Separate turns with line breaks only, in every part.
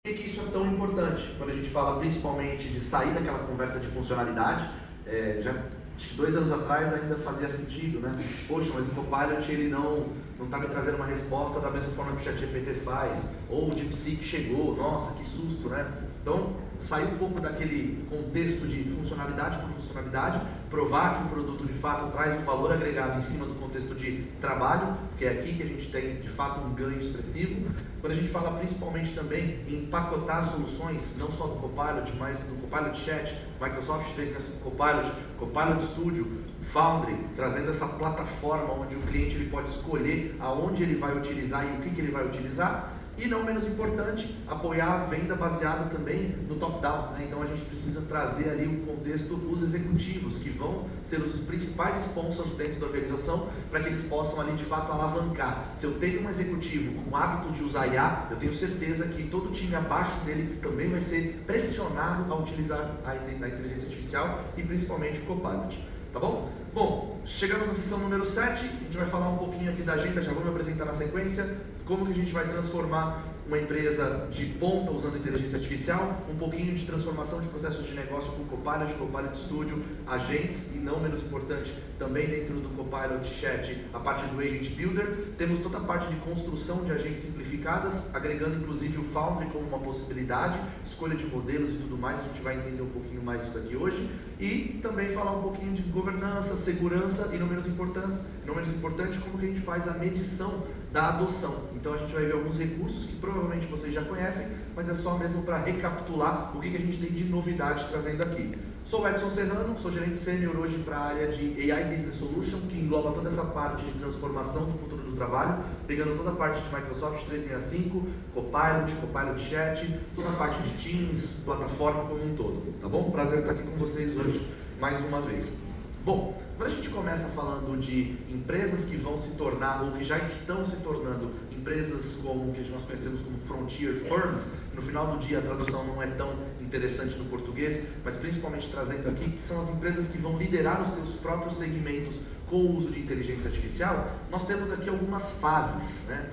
Por que isso é tão importante? Quando a gente fala principalmente de sair daquela conversa de funcionalidade, acho que 2 anos atrás ainda fazia sentido, né? Poxa, mas o Copilot ele não está me trazendo uma resposta da mesma forma que o ChatGPT faz, ou o DeepSeek chegou, nossa, que susto, né? Então, sair um pouco daquele contexto de funcionalidade por funcionalidade, provar que o produto de fato traz um valor agregado em cima do contexto de trabalho, porque é aqui que a gente tem de fato um ganho expressivo. Quando a gente fala principalmente também em empacotar soluções, não só do Copilot, mas do Copilot Chat, Microsoft 365 Copilot, Copilot Studio, Foundry, trazendo essa plataforma onde o cliente ele pode escolher aonde ele vai utilizar e o que ele vai utilizar. E não menos importante, apoiar a venda baseada também no top-down, né? Então a gente precisa trazer ali o contexto, os executivos, que vão ser os principais sponsors dentro da organização, para que eles possam ali de fato alavancar. Se eu tenho um executivo com o hábito de usar IA, eu tenho certeza que todo o time abaixo dele também vai ser pressionado a utilizar a inteligência artificial e principalmente o Copilot. Tá bom? Bom, chegamos na sessão número 7, a gente vai falar um pouquinho aqui da agenda, já vou me apresentar na sequência, como que a gente vai transformar uma empresa de ponta usando inteligência artificial, um pouquinho de transformação de processos de negócio com o Copilot, Copilot Studio, agentes e não menos importante, também dentro do Copilot Chat, a parte do Agent Builder. Temos toda a parte de construção de agentes simplificadas, agregando inclusive o Foundry como uma possibilidade, escolha de modelos e tudo mais, a gente vai entender um pouquinho mais isso daqui hoje, e também falar um pouquinho de governança, segurança e não menos importante, como que a gente faz a medição da adoção. Então a gente vai ver alguns recursos que provavelmente vocês já conhecem, mas é só mesmo para recapitular o que a gente tem de novidade trazendo aqui. Sou o Edson Serrano, sou gerente sênior hoje para a área de AI Business Solution, que engloba toda essa parte de transformação do futuro do trabalho, pegando toda a parte de Microsoft 365, Copilot, Copilot Chat, toda a parte de Teams, plataforma como um todo, tá bom? Prazer estar aqui com vocês hoje mais uma vez. Bom, quando a gente começa falando de empresas que vão se tornar ou que já estão se tornando empresas como que nós conhecemos como Frontier Firms, no final do dia a tradução não é tão interessante no português, mas principalmente trazendo aqui que são as empresas que vão liderar os seus próprios segmentos com o uso de inteligência artificial, nós temos aqui algumas fases, né?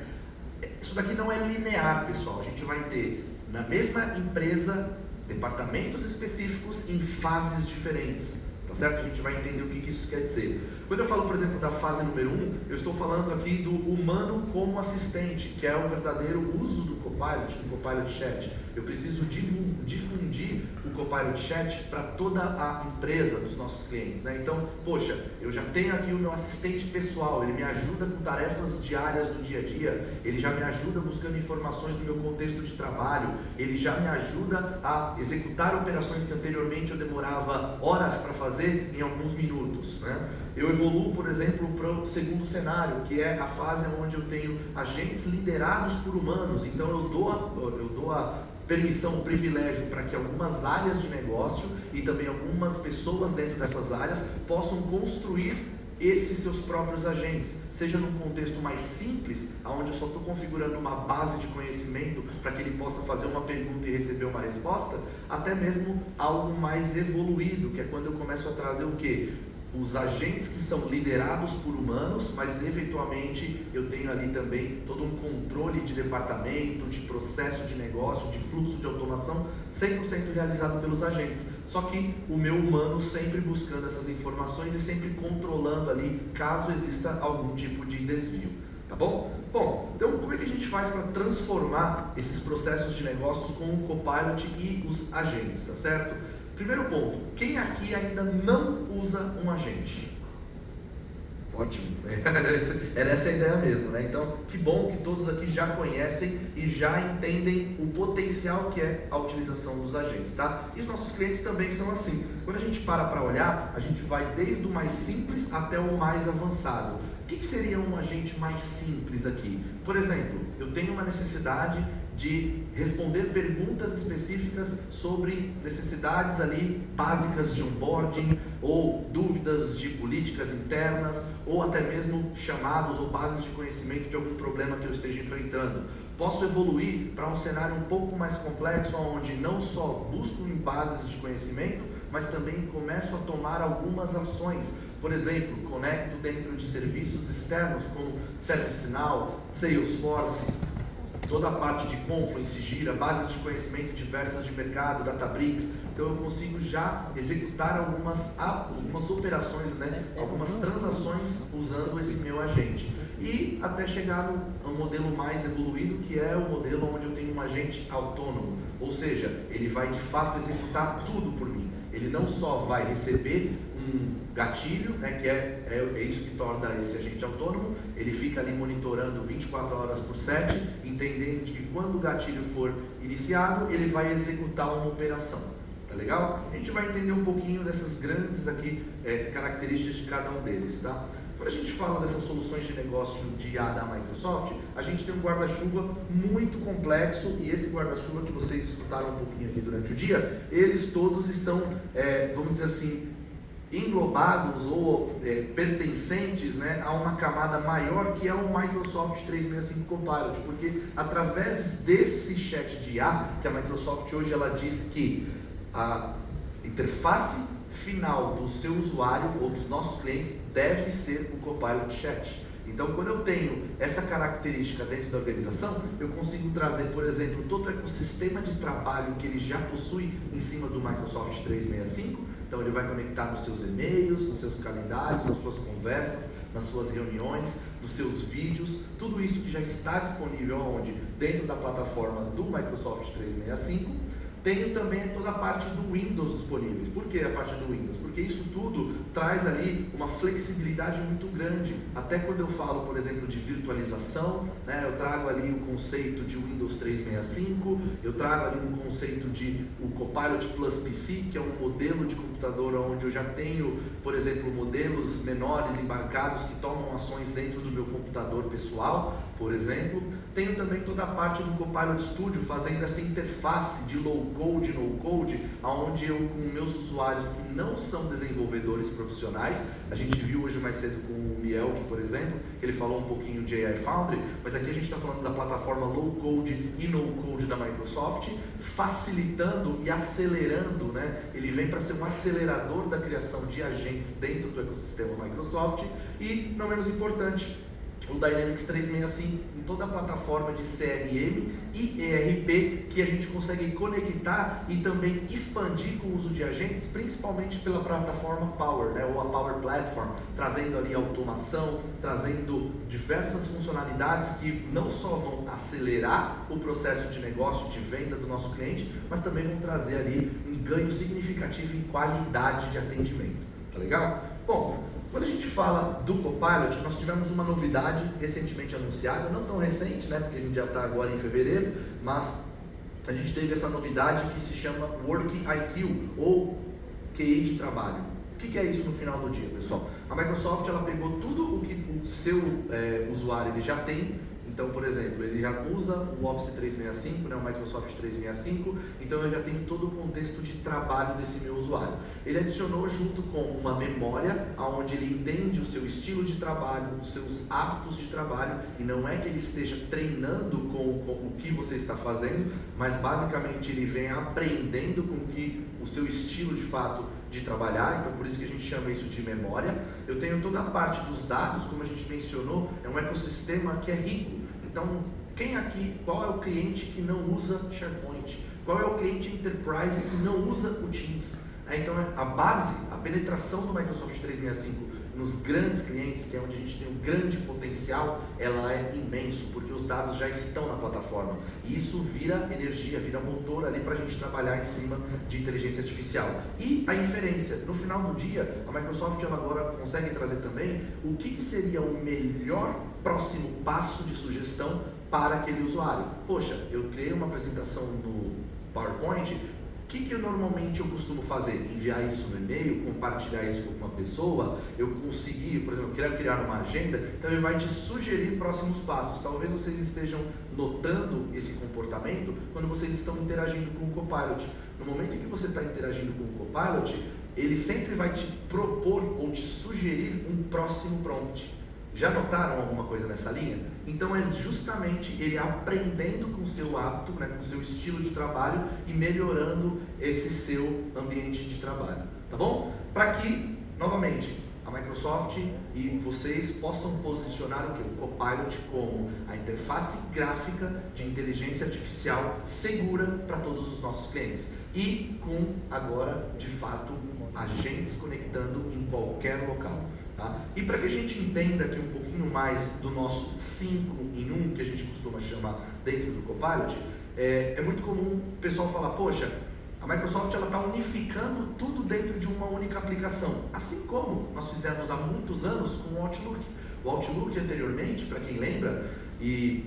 Isso daqui não é linear, pessoal, a gente vai ter na mesma empresa departamentos específicos em fases diferentes. Tá certo? A gente vai entender o que isso quer dizer. Quando eu falo, por exemplo, da fase número 1, eu estou falando aqui do humano como assistente, que é o verdadeiro uso do Copilot, do Copilot Chat. Eu preciso difundir o Copilot Chat para toda a empresa dos nossos clientes, né? Então, poxa, eu já tenho aqui o meu assistente pessoal, ele me ajuda com tarefas diárias do dia a dia, ele já me ajuda buscando informações do meu contexto de trabalho, ele já me ajuda a executar operações que anteriormente eu demorava horas para fazer em alguns minutos, né? Eu evoluo, por exemplo, para o segundo cenário, que é a fase onde eu tenho agentes liderados por humanos. Então eu dou a permissão, o privilégio para que algumas áreas de negócio e também algumas pessoas dentro dessas áreas possam construir esses seus próprios agentes, seja num contexto mais simples, onde eu só estou configurando uma base de conhecimento para que ele possa fazer uma pergunta e receber uma resposta, até mesmo algo mais evoluído, que é quando eu começo a trazer o quê? Os agentes que são liderados por humanos, mas eventualmente eu tenho ali também todo um controle de departamento, de processo de negócio, de fluxo de automação, 100% realizado pelos agentes. Só que o meu humano sempre buscando essas informações e sempre controlando ali, caso exista algum tipo de desvio. Tá bom? Bom, então como é que a gente faz para transformar esses processos de negócios com o Copilot e os agentes, tá certo? Primeiro ponto, quem aqui ainda não usa um agente? Ótimo, era essa a ideia mesmo, né? Então, que bom que todos aqui já conhecem e já entendem o potencial que é a utilização dos agentes, tá? E os nossos clientes também são assim. Quando a gente para olhar, a gente vai desde o mais simples até o mais avançado. O que seria um agente mais simples aqui? Por exemplo, eu tenho uma necessidade de responder perguntas específicas sobre necessidades ali básicas de onboarding ou dúvidas de políticas internas ou até mesmo chamados ou bases de conhecimento de algum problema que eu esteja enfrentando. Posso evoluir para um cenário um pouco mais complexo, onde não só busco em bases de conhecimento, mas também começo a tomar algumas ações. Por exemplo, conecto dentro de serviços externos como ServiceNow, Salesforce, toda a parte de Confluence, Gira, bases de conhecimento diversas de mercado, Databricks. Então eu consigo já executar algumas operações, né, algumas transações usando esse meu agente. E até chegar no modelo mais evoluído, que é o modelo onde eu tenho um agente autônomo. Ou seja, ele vai de fato executar tudo por mim. Ele não só vai receber um gatilho, né, que é isso que torna esse agente autônomo. Ele fica ali monitorando 24 horas por 7, entendendo de que quando o gatilho for iniciado, ele vai executar uma operação. Tá legal? A gente vai entender um pouquinho dessas grandes aqui características de cada um deles, tá? Quando a gente fala dessas soluções de negócio de IA da Microsoft, a gente tem um guarda-chuva muito complexo, e esse guarda-chuva que vocês escutaram um pouquinho aqui durante o dia, eles todos estão, vamos dizer assim, englobados ou pertencentes, né, a uma camada maior, que é o Microsoft 365 Copilot, porque através desse chat de IA, que a Microsoft hoje ela diz que a interface final do seu usuário ou dos nossos clientes deve ser o Copilot Chat. Então, quando eu tenho essa característica dentro da organização, eu consigo trazer, por exemplo, todo o ecossistema de trabalho que ele já possui em cima do Microsoft 365. Então, ele vai conectar nos seus e-mails, nos seus calendários, nas suas conversas, nas suas reuniões, nos seus vídeos, tudo isso que já está disponível onde? Dentro da plataforma do Microsoft 365. Tenho também toda a parte do Windows disponível. Por que a parte do Windows? Porque isso tudo traz ali uma flexibilidade muito grande. Até quando eu falo, por exemplo, de virtualização, né, eu trago ali o conceito de Windows 365, eu trago ali um conceito de o Copilot Plus PC, que é um modelo de computador onde eu já tenho, por exemplo, modelos menores embarcados que tomam ações dentro do meu computador pessoal, por exemplo. Tenho também toda a parte do Copilot Studio, fazendo essa interface de low code, no code, onde eu, com meus usuários que não são desenvolvedores profissionais, a gente viu hoje mais cedo com o Mielk, por exemplo, que ele falou um pouquinho de AI Foundry, mas aqui a gente está falando da plataforma low code e no code da Microsoft, facilitando e acelerando, né? Ele vem para ser um acelerador da criação de agentes dentro do ecossistema Microsoft. E, não menos importante, o Dynamics 365 em toda a plataforma de CRM e ERP, que a gente consegue conectar e também expandir com o uso de agentes, principalmente pela plataforma Power, né, ou a Power Platform, trazendo ali automação, trazendo diversas funcionalidades que não só vão acelerar o processo de negócio, de venda do nosso cliente, mas também vão trazer ali um ganho significativo em qualidade de atendimento. Tá legal? Bom, quando a gente fala do Copilot, nós tivemos uma novidade recentemente anunciada, não tão recente, né, porque a gente já está agora em fevereiro, mas a gente teve essa novidade que se chama Work IQ, ou QI de trabalho. O que é isso no final do dia, pessoal? A Microsoft ela pegou tudo o que o seu usuário ele já tem. Então, por exemplo, ele já usa o Office 365, né, o Microsoft 365, então eu já tenho todo o contexto de trabalho desse meu usuário. Ele adicionou junto com uma memória, onde ele entende o seu estilo de trabalho, os seus hábitos de trabalho, e não é que ele esteja treinando com o que você está fazendo, mas basicamente ele vem aprendendo com o seu estilo de fato de trabalhar, então por isso que a gente chama isso de memória. Eu tenho toda a parte dos dados, como a gente mencionou, é um ecossistema que é rico. Então, qual é o cliente que não usa SharePoint? Qual é o cliente Enterprise que não usa o Teams? Então, a base, a penetração do Microsoft 365 nos grandes clientes, que é onde a gente tem um grande potencial, ela é imenso, porque os dados já estão na plataforma. E isso vira energia, vira motor ali para a gente trabalhar em cima de inteligência artificial. E a inferência. No final do dia, a Microsoft ela agora consegue trazer também o que seria o melhor próximo passo de sugestão para aquele usuário. Poxa, eu criei uma apresentação no PowerPoint. O que normalmente eu costumo fazer? Enviar isso no e-mail, compartilhar isso com uma pessoa, eu conseguir, por exemplo, eu quero criar uma agenda, então ele vai te sugerir próximos passos. Talvez vocês estejam notando esse comportamento quando vocês estão interagindo com o Copilot. No momento em que você está interagindo com o Copilot, ele sempre vai te propor ou te sugerir um próximo prompt. Já notaram alguma coisa nessa linha? Então é justamente ele aprendendo com o seu hábito, né, com o seu estilo de trabalho e melhorando esse seu ambiente de trabalho, tá bom? Para que, novamente, a Microsoft e vocês possam posicionar o quê? O Copilot como a interface gráfica de inteligência artificial segura para todos os nossos clientes e com agora, de fato, agentes conectando em qualquer local. Tá? E para que a gente entenda aqui um pouquinho mais do nosso 5 em 1, que a gente costuma chamar dentro do Copilot, é muito comum o pessoal falar, poxa, a Microsoft está unificando tudo dentro de uma única aplicação, assim como nós fizemos há muitos anos com o Outlook. O Outlook anteriormente, para quem lembra, e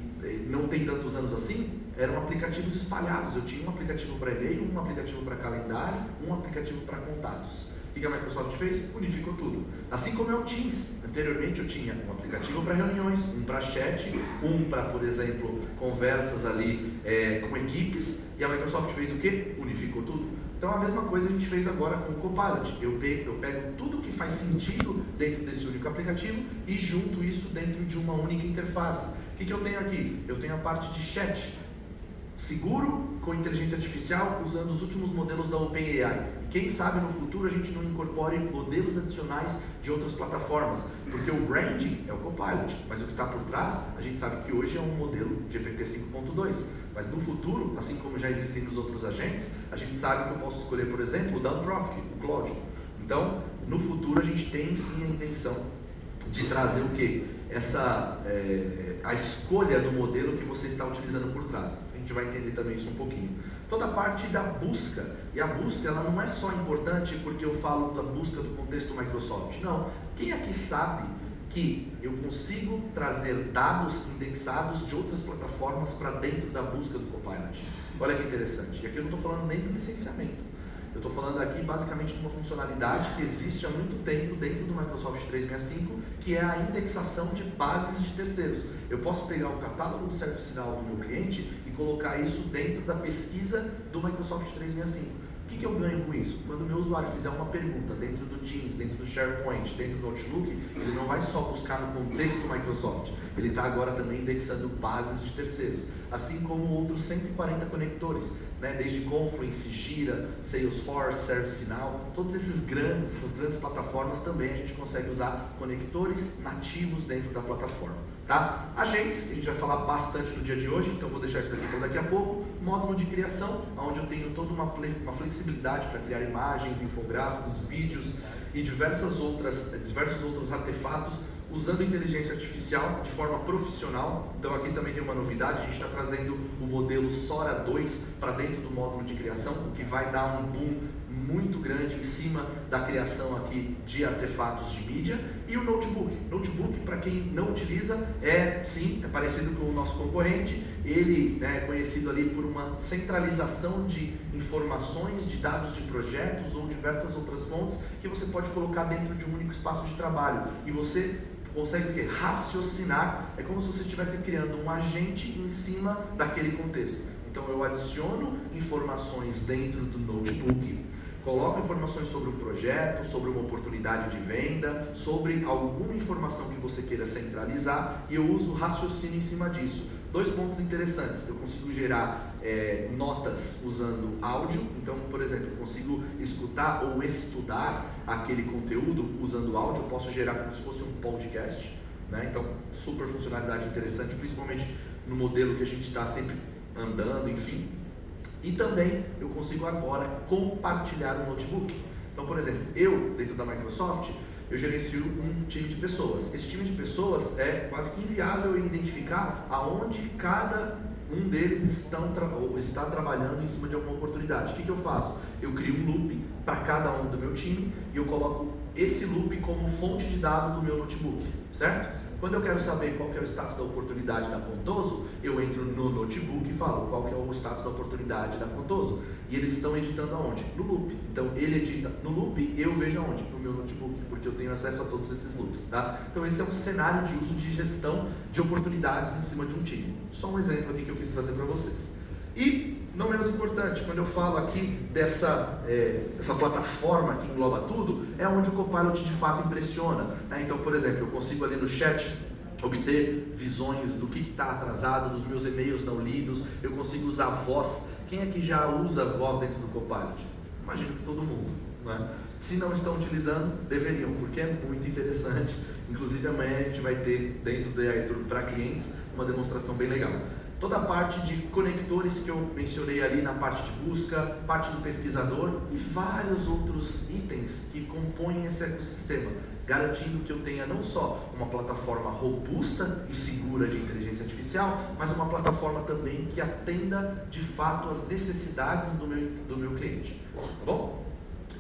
não tem tantos anos assim, eram aplicativos espalhados. Eu tinha um aplicativo para e-mail, um aplicativo para calendário, um aplicativo para contatos. O que a Microsoft fez? Unificou tudo. Assim como é o Teams. Anteriormente eu tinha um aplicativo para reuniões, um para chat, um para, por exemplo, conversas ali com equipes. E a Microsoft fez o quê? Unificou tudo. Então a mesma coisa a gente fez agora com o Copilot. Eu pego tudo que faz sentido dentro desse único aplicativo e junto isso dentro de uma única interface. O que eu tenho aqui? Eu tenho a parte de chat. Seguro com inteligência artificial usando os últimos modelos da OpenAI. Quem sabe no futuro a gente não incorpore modelos adicionais de outras plataformas, porque o branding é o Copilot, mas o que está por trás, a gente sabe que hoje é um modelo GPT 5.2, mas no futuro, assim como já existem nos outros agentes, a gente sabe que eu posso escolher, por exemplo, o da Anthropic, o Claude. Então, no futuro a gente tem sim a intenção de trazer o quê? A escolha do modelo que você está utilizando por trás. A gente vai entender também isso um pouquinho. Toda a parte da busca, e a busca ela não é só importante porque eu falo da busca do contexto Microsoft, não. Quem aqui sabe que eu consigo trazer dados indexados de outras plataformas para dentro da busca do Copilot? Olha que interessante, e aqui eu não estou falando nem do licenciamento. Eu estou falando aqui basicamente de uma funcionalidade que existe há muito tempo dentro do Microsoft 365, que é a indexação de bases de terceiros. Eu posso pegar o catálogo do ServiceNow do meu cliente e colocar isso dentro da pesquisa do Microsoft 365. O que eu ganho com isso? Quando o meu usuário fizer uma pergunta dentro do Teams, dentro do SharePoint, dentro do Outlook, ele não vai só buscar no contexto Microsoft, ele está agora também indexando bases de terceiros, assim como outros 140 conectores, né? Desde Confluence, Jira, Salesforce, ServiceNow, todas essas grandes plataformas também a gente consegue usar conectores nativos dentro da plataforma. Tá? Agentes, que a gente vai falar bastante no dia de hoje, então eu vou deixar isso daqui para daqui a pouco. Módulo de criação, onde eu tenho toda uma flexibilidade para criar imagens, infográficos, vídeos e diversos outros artefatos usando inteligência artificial de forma profissional. Então aqui também tem uma novidade, a gente está trazendo o modelo Sora 2 para dentro do módulo de criação, o que vai dar um boom muito grande em cima da criação aqui de artefatos de mídia. E o Notebook. Notebook, para quem não utiliza, é parecido com o nosso concorrente. Ele é conhecido ali por uma centralização de informações, de dados de projetos ou diversas outras fontes que você pode colocar dentro de um único espaço de trabalho. E você consegue raciocinar, é como se você estivesse criando um agente em cima daquele contexto. Então eu adiciono informações dentro do Notebook, coloco informações sobre um projeto, sobre uma oportunidade de venda, sobre alguma informação que você queira centralizar e eu uso raciocínio em cima disso. 2 pontos interessantes, eu consigo gerar notas usando áudio, então, por exemplo, eu consigo escutar ou estudar aquele conteúdo usando áudio, eu posso gerar como se fosse um podcast, né? Então, super funcionalidade interessante, principalmente no modelo que a gente está sempre andando, enfim. E também eu consigo agora compartilhar o notebook. Então, por exemplo, eu, dentro da Microsoft, eu gerencio um time de pessoas. Esse time de pessoas é quase que inviável em identificar aonde cada um deles está trabalhando em cima de alguma oportunidade. O que eu faço? Eu crio um loop para cada um do meu time e eu coloco esse loop como fonte de dados do meu notebook, certo? Quando eu quero saber qual que é o status da oportunidade da Contoso, eu entro no notebook e falo qual que é o status da oportunidade da Contoso. E eles estão editando aonde? No loop. Então ele edita no loop, eu vejo aonde? No meu notebook, porque eu tenho acesso a todos esses loops, tá? Então esse é um cenário de uso de gestão de oportunidades em cima de um time. Só um exemplo aqui que eu quis trazer para vocês. E, não menos importante, quando eu falo aqui dessa plataforma que engloba tudo, é onde o Copilot de fato impressiona, né? Então, por exemplo, eu consigo ali no chat obter visões do que está atrasado, dos meus e-mails não lidos, eu consigo usar voz. Quem aqui já usa voz dentro do Copilot? Imagino que todo mundo. né? Se não estão utilizando, deveriam, porque é muito interessante. Inclusive amanhã a gente vai ter dentro do AI Tour para clientes uma demonstração bem legal. Toda a parte de conectores que eu mencionei ali na parte de busca, parte do pesquisador e vários outros itens que compõem esse ecossistema, garantindo que eu tenha não só uma plataforma robusta e segura de inteligência artificial, mas uma plataforma também que atenda de fato as necessidades do meu cliente. Tá bom?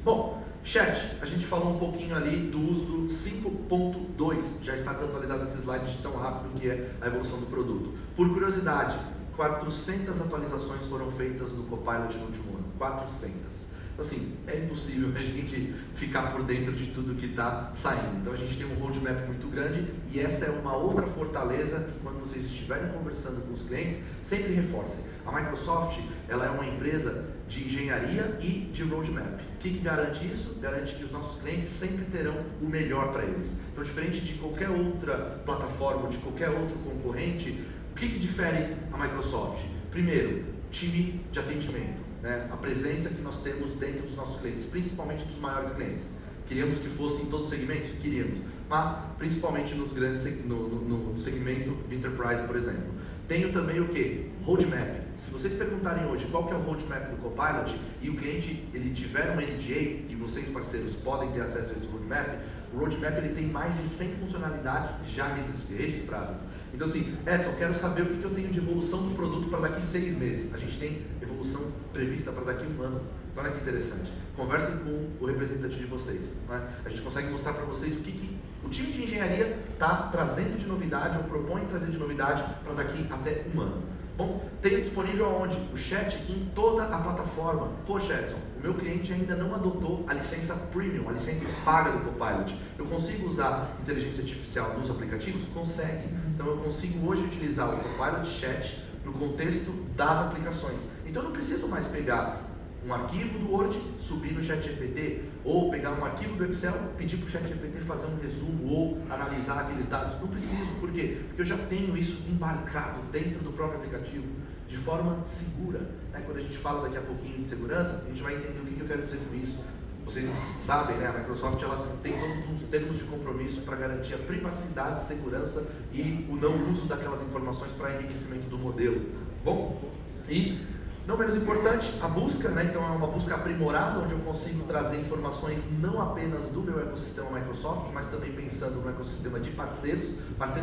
Bom, chat, a gente falou um pouquinho ali do uso do 5.2, já está desatualizado esse slide de tão rápido que é a evolução do produto. Por curiosidade, 400 atualizações foram feitas no Copilot no último ano, 400. Assim, é impossível a gente ficar por dentro de tudo que está saindo. Então a gente tem um roadmap muito grande e essa é uma outra fortaleza que quando vocês estiverem conversando com os clientes, sempre reforcem. A Microsoft, ela é uma empresa de engenharia e de roadmap. O que garante isso? Garante que os nossos clientes sempre terão o melhor para eles. Então, diferente de qualquer outra plataforma, de qualquer outro concorrente, o que difere a Microsoft? Primeiro, time de atendimento. Né? A presença que nós temos dentro dos nossos clientes, principalmente dos maiores clientes. Queríamos que fosse em todos os segmentos? Queríamos, mas principalmente nos grandes, no segmento de Enterprise, por exemplo. Tenho também o que? Roadmap. Se vocês perguntarem hoje qual que é o roadmap do Copilot e o cliente ele tiver um NDA e vocês parceiros podem ter acesso a esse roadmap, o roadmap ele tem mais de 100 funcionalidades já registradas. Então assim, Edson, quero saber o que eu tenho de evolução do produto para daqui 6 meses. A gente tem evolução prevista para daqui 1 ano. Então olha que interessante. Conversem com o representante de vocês. Né? A gente consegue mostrar para vocês o que o time de engenharia está trazendo de novidade ou propõe trazer de novidade para daqui até 1 ano. Bom, tenho disponível onde? O chat em toda a plataforma. Poxa, Edson, o meu cliente ainda não adotou a licença Premium, a licença paga do Copilot. Eu consigo usar inteligência artificial nos aplicativos? Consegue. Então eu consigo hoje utilizar o Copilot Chat no contexto das aplicações. Então eu não preciso mais pegar um arquivo do Word, subir no ChatGPT, ou pegar um arquivo do Excel, pedir para o ChatGPT fazer um resumo ou analisar aqueles dados. Não preciso, por quê? Porque eu já tenho isso embarcado dentro do próprio aplicativo, de forma segura. Né? Quando a gente fala daqui a pouquinho de segurança, a gente vai entender o que eu quero dizer com isso. Vocês sabem, né? A Microsoft ela tem todos os termos de compromisso para garantir a privacidade, segurança e o não uso daquelas informações para enriquecimento do modelo. Bom, e não menos importante, a busca, né? Então é uma busca aprimorada, onde eu consigo trazer informações não apenas do meu ecossistema Microsoft, mas também pensando no ecossistema de parceiros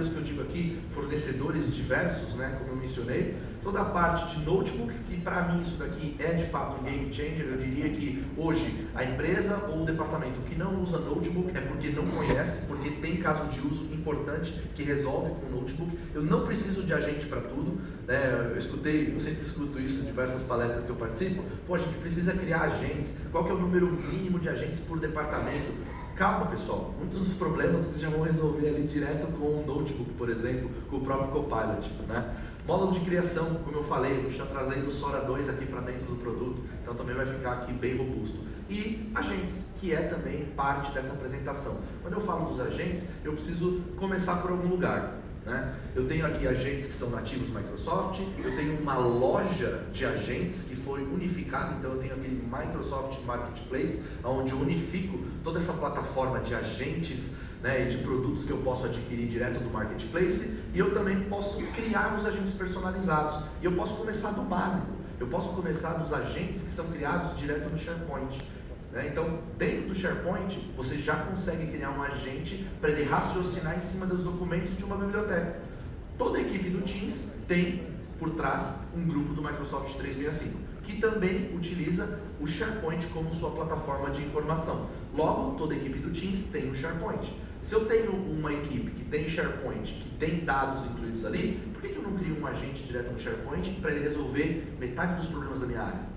que eu digo aqui, fornecedores diversos, né? Como eu mencionei, toda a parte de notebooks, que para mim isso daqui é de fato um game changer. Eu diria que hoje a empresa ou o departamento que não usa notebook é porque não conhece, porque tem caso de uso importante que resolve com notebook. Eu não preciso de agente para tudo, né? Eu sempre escuto isso em diversas palestras que eu participo. Pô, a gente precisa criar agentes. Qual que é o número mínimo de agentes por departamento? Calma, pessoal, muitos dos problemas vocês já vão resolver ali direto com o notebook, por exemplo, com o próprio Copilot, né? Módulo de criação, como eu falei, a gente está trazendo o Sora 2 aqui para dentro do produto, então também vai ficar aqui bem robusto. E agentes, que é também parte dessa apresentação. Quando eu falo dos agentes, eu preciso começar por algum lugar. Né? Eu tenho aqui agentes que são nativos Microsoft, eu tenho uma loja de agentes que foi unificada, então eu tenho aquele Microsoft Marketplace, onde eu unifico toda essa plataforma de agentes, né, e de produtos que eu posso adquirir direto do Marketplace, e eu também posso criar os agentes personalizados, e eu posso começar do básico, eu posso começar dos agentes que são criados direto no SharePoint. Então, dentro do SharePoint, você já consegue criar um agente para ele raciocinar em cima dos documentos de uma biblioteca. Toda a equipe do Teams tem por trás um grupo do Microsoft 365, que também utiliza o SharePoint como sua plataforma de informação. Logo, toda a equipe do Teams tem o SharePoint. Se eu tenho uma equipe que tem SharePoint, que tem dados incluídos ali, por que eu não crio um agente direto no SharePoint para ele resolver metade dos problemas da minha área?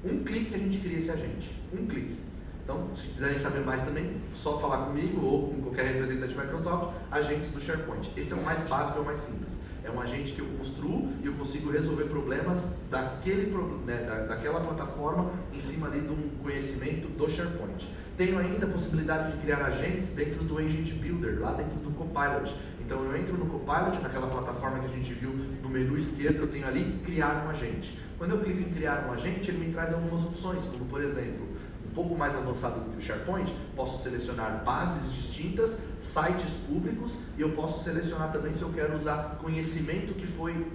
Um clique a gente cria esse agente, um clique. Então, se quiserem saber mais também, só falar comigo ou com qualquer representante da Microsoft, agentes do SharePoint. Esse é o mais básico, é o mais simples. É um agente que eu construo e eu consigo resolver problemas daquela plataforma em cima ali de um conhecimento do SharePoint. Tenho ainda a possibilidade de criar agentes dentro do Agent Builder, lá dentro do Copilot. Então eu entro no Copilot, naquela plataforma que a gente viu no menu esquerdo, eu tenho ali criar um agente. Quando eu clico em criar um agente, ele me traz algumas opções, como por exemplo, pouco mais avançado do que o SharePoint, posso selecionar bases distintas, sites públicos, e eu posso selecionar também se eu quero usar conhecimento que foi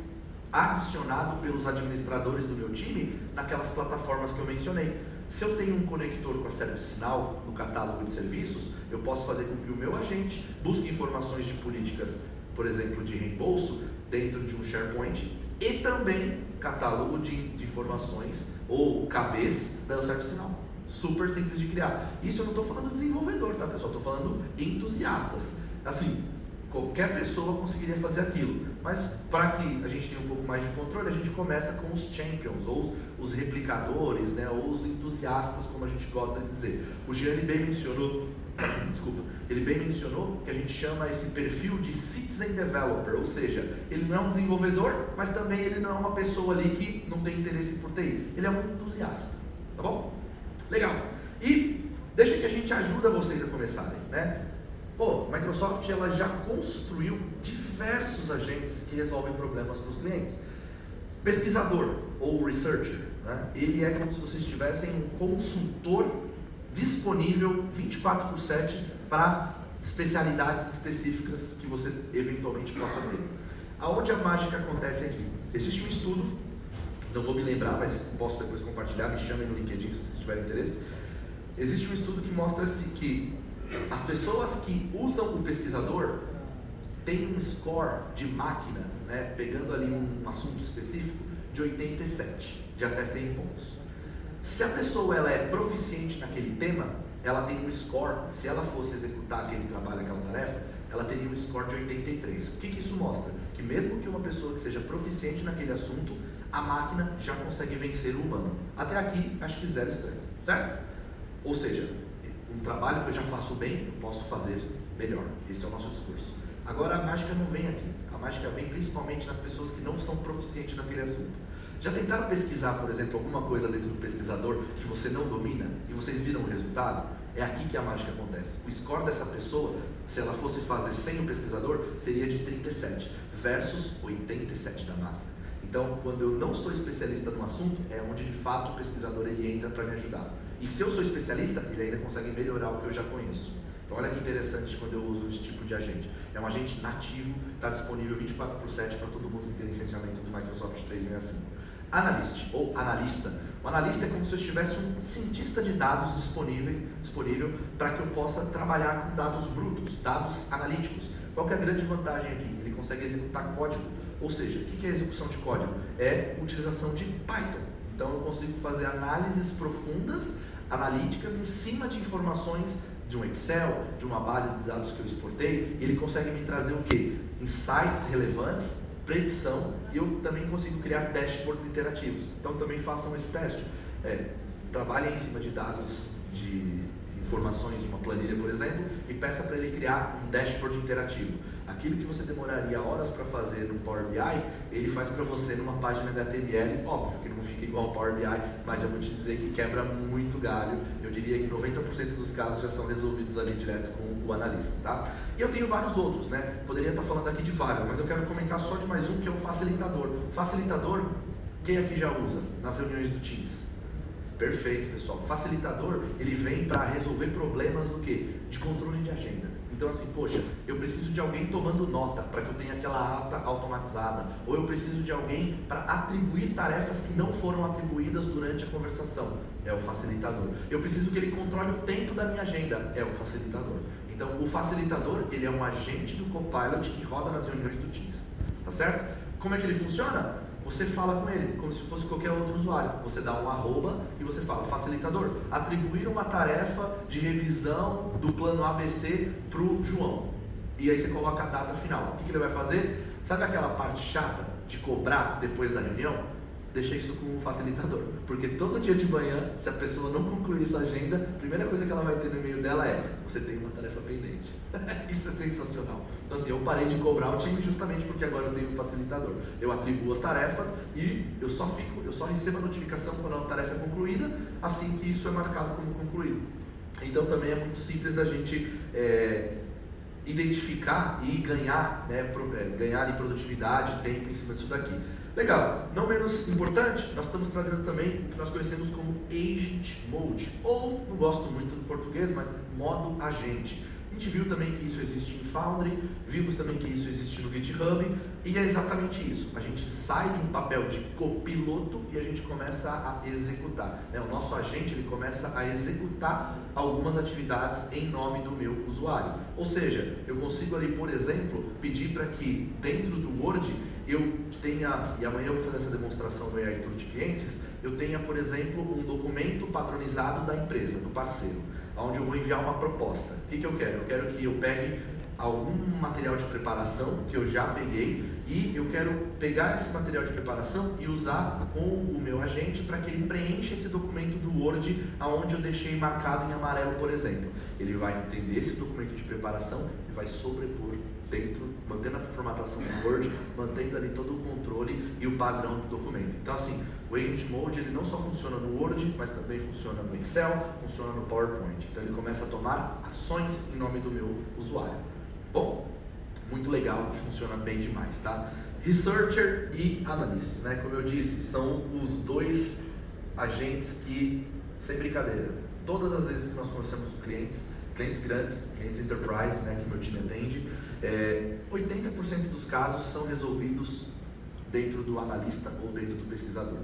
adicionado pelos administradores do meu time naquelas plataformas que eu mencionei. Se eu tenho um conector com a ServiceNow no catálogo de serviços, eu posso fazer com que o meu agente busque informações de políticas, por exemplo, de reembolso, dentro de um SharePoint, e também catálogo de informações ou KBs da ServiceNow. Super simples de criar. Isso eu não estou falando desenvolvedor, tá, pessoal? Estou falando entusiastas. Assim, qualquer pessoa conseguiria fazer aquilo, mas para que a gente tenha um pouco mais de controle, a gente começa com os champions, ou os replicadores, né, ou os entusiastas, como a gente gosta de dizer. O Gianni bem mencionou, desculpa, ele bem mencionou que a gente chama esse perfil de citizen developer, ou seja, ele não é um desenvolvedor, mas também ele não é uma pessoa ali que não tem interesse por TI, ele é um entusiasta, tá bom? Legal. E deixa que a gente ajuda vocês a começarem, né? Pô, a Microsoft ela já construiu diversos agentes que resolvem problemas para os clientes. Pesquisador ou researcher, né? Ele é como se vocês tivessem um consultor disponível 24/7 para especialidades específicas que você eventualmente possa ter. Aonde a mágica acontece aqui? Existe um estudo, não vou me lembrar, mas posso depois compartilhar, me chamem no LinkedIn se vocês tiverem interesse. Existe um estudo que mostra que as pessoas que usam o pesquisador têm um score de máquina, né, pegando ali um assunto específico, de 87, de até 100 pontos. Se a pessoa ela é proficiente naquele tema, ela tem um score, se ela fosse executar aquele trabalho, aquela tarefa, ela teria um score de 83. O que isso mostra? Que mesmo que uma pessoa que seja proficiente naquele assunto, a máquina já consegue vencer o humano. Até aqui, acho que zero estresse, certo? Ou seja, um trabalho que eu já faço bem, eu posso fazer melhor. Esse é o nosso discurso. Agora a mágica não vem aqui. A mágica vem principalmente nas pessoas que não são proficientes naquele assunto. Já tentaram pesquisar, por exemplo, alguma coisa dentro do pesquisador que você não domina e vocês viram o resultado? É aqui que a mágica acontece. O score dessa pessoa, se ela fosse fazer sem o pesquisador, seria de 37 versus 87 da máquina. Então, quando eu não sou especialista no assunto, é onde de fato o pesquisador ele entra para me ajudar. E se eu sou especialista, ele ainda consegue melhorar o que eu já conheço. Então olha que interessante quando eu uso esse tipo de agente. É um agente nativo, está disponível 24/7 para todo mundo que tem licenciamento do Microsoft 365. Analyst, ou analista. O analista é como se eu tivesse um cientista de dados disponível para que eu possa trabalhar com dados brutos, dados analíticos. Qual que é a grande vantagem aqui? Ele consegue executar código. Ou seja, o que é execução de código? É utilização de Python. Então eu consigo fazer análises profundas, analíticas, em cima de informações de um Excel, de uma base de dados que eu exportei, e ele consegue me trazer o quê? Insights relevantes, predição, e eu também consigo criar dashboards interativos. Então também façam esse teste. Trabalhem em cima de dados, de informações de uma planilha, por exemplo, e peça para ele criar um dashboard interativo. Aquilo que você demoraria horas para fazer no Power BI, ele faz para você numa página de HTML, óbvio que não fica igual ao Power BI, mas já vou te dizer que quebra muito galho. Eu diria que 90% dos casos já são resolvidos ali direto com o analista, tá? E eu tenho vários outros, né? Poderia estar falando aqui de vários, mas eu quero comentar só de mais um, que é o facilitador. Facilitador, quem aqui já usa nas reuniões do Teams? Perfeito, pessoal. O facilitador, ele vem para resolver problemas do quê? De controle de agenda. Então assim, poxa, eu preciso de alguém tomando nota para que eu tenha aquela ata automatizada, ou eu preciso de alguém para atribuir tarefas que não foram atribuídas durante a conversação, é o facilitador. Eu preciso que ele controle o tempo da minha agenda, é o facilitador. Então o facilitador, ele é um agente do Copilot que roda nas reuniões do Teams, tá certo? Como é que ele funciona? Você fala com ele como se fosse qualquer outro usuário. Você dá um arroba e você fala, facilitador, atribuir uma tarefa de revisão do plano ABC para o João. E aí você coloca a data final. O que ele vai fazer? Sabe aquela parte chata de cobrar depois da reunião? Deixa isso com o facilitador. Porque todo dia de manhã, se a pessoa não concluir essa agenda, a primeira coisa que ela vai ter no e-mail dela é: você tem uma tarefa pendente. Isso é sensacional. Então assim, eu parei de cobrar o time justamente porque agora eu tenho um facilitador. Eu atribuo as tarefas e eu só recebo a notificação quando a tarefa é concluída, assim que isso é marcado como concluído. Então também é muito simples da gente identificar e ganhar, né, ganhar em produtividade, tempo em cima disso daqui. Legal, não menos importante, nós estamos trazendo também o que nós conhecemos como Agent Mode, ou, não gosto muito do português, mas modo agente. A gente viu também que isso existe em Foundry, vimos também que isso existe no GitHub, e é exatamente isso. A gente sai de um papel de copiloto e a gente começa a executar. O nosso agente ele começa a executar algumas atividades em nome do meu usuário. Ou seja, eu consigo ali, por exemplo, pedir para que dentro do Word eu tenha, e amanhã eu vou fazer essa demonstração no AI Tour de clientes, eu tenha, por exemplo, um documento padronizado da empresa, do parceiro, onde eu vou enviar uma proposta. O que eu quero? Eu quero que eu pegue algum material de preparação que eu já peguei e eu quero pegar esse material de preparação e usar com o meu agente para que ele preencha esse documento do Word aonde eu deixei marcado em amarelo, por exemplo. Ele vai entender esse documento de preparação e vai sobrepor dentro, mantendo a formatação do Word, mantendo ali todo o controle e o padrão do documento. Então assim, o Agent Mode ele não só funciona no Word, mas também funciona no Excel, funciona no PowerPoint. Então ele começa a tomar ações em nome do meu usuário. Bom, muito legal e funciona bem demais, tá? Researcher e Analyst, né? Como eu disse, são os dois agentes que, sem brincadeira, todas as vezes que nós conversamos com clientes grandes, clientes enterprise, né, que meu time atende, 80% dos casos são resolvidos dentro do analista ou dentro do pesquisador.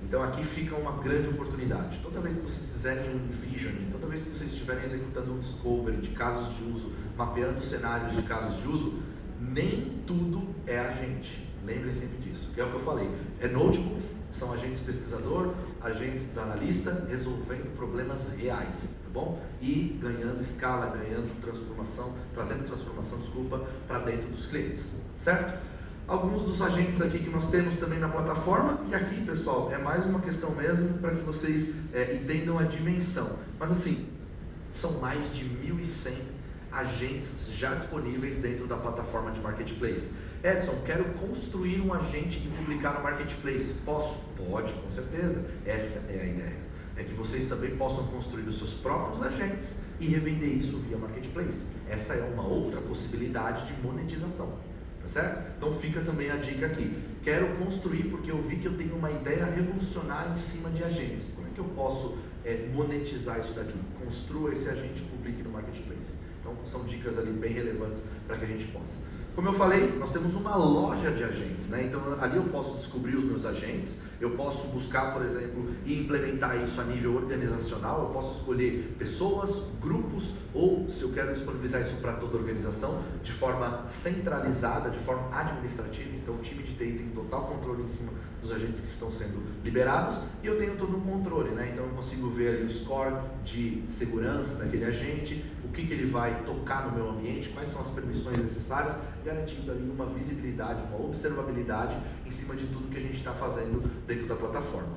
Então aqui fica uma grande oportunidade. Toda vez que vocês fizerem um visioning, toda vez que vocês estiverem executando um discovery de casos de uso, mapeando cenários de casos de uso, nem tudo é agente. Lembrem sempre disso. Que é o que eu falei. É notebook, são agentes pesquisador, agentes do analista, resolvendo problemas reais, tá bom? E ganhando escala, ganhando transformação, trazendo transformação, para dentro dos clientes, certo? Alguns dos agentes aqui que nós temos também na plataforma, e aqui, pessoal, é mais uma questão mesmo para que vocês entendam a dimensão. Mas assim, são mais de 1.100 agentes já disponíveis dentro da plataforma de Marketplace. Edson, quero construir um agente e publicar no Marketplace. Posso? Pode, com certeza. Essa é a ideia. É que vocês também possam construir os seus próprios agentes e revender isso via Marketplace. Essa é uma outra possibilidade de monetização. Tá certo? Então fica também a dica aqui. Quero construir porque eu vi que eu tenho uma ideia revolucionária em cima de agentes. Como é que eu posso monetizar isso daqui? Construa esse agente e publique no Marketplace. Então são dicas ali bem relevantes para que a gente possa. Como eu falei, nós temos uma loja de agentes, né? Então ali eu posso descobrir os meus agentes, eu posso buscar, por exemplo, e implementar isso a nível organizacional, eu posso escolher pessoas, grupos, ou se eu quero disponibilizar isso para toda a organização, de forma centralizada, de forma administrativa. Então o time de TI tem total controle em cima dos agentes que estão sendo liberados e eu tenho todo um controle, né? Então eu consigo ver ali o score de segurança daquele agente, o que ele vai tocar no meu ambiente, quais são as permissões necessárias, garantindo ali uma visibilidade, uma observabilidade em cima de tudo que a gente está fazendo dentro da plataforma.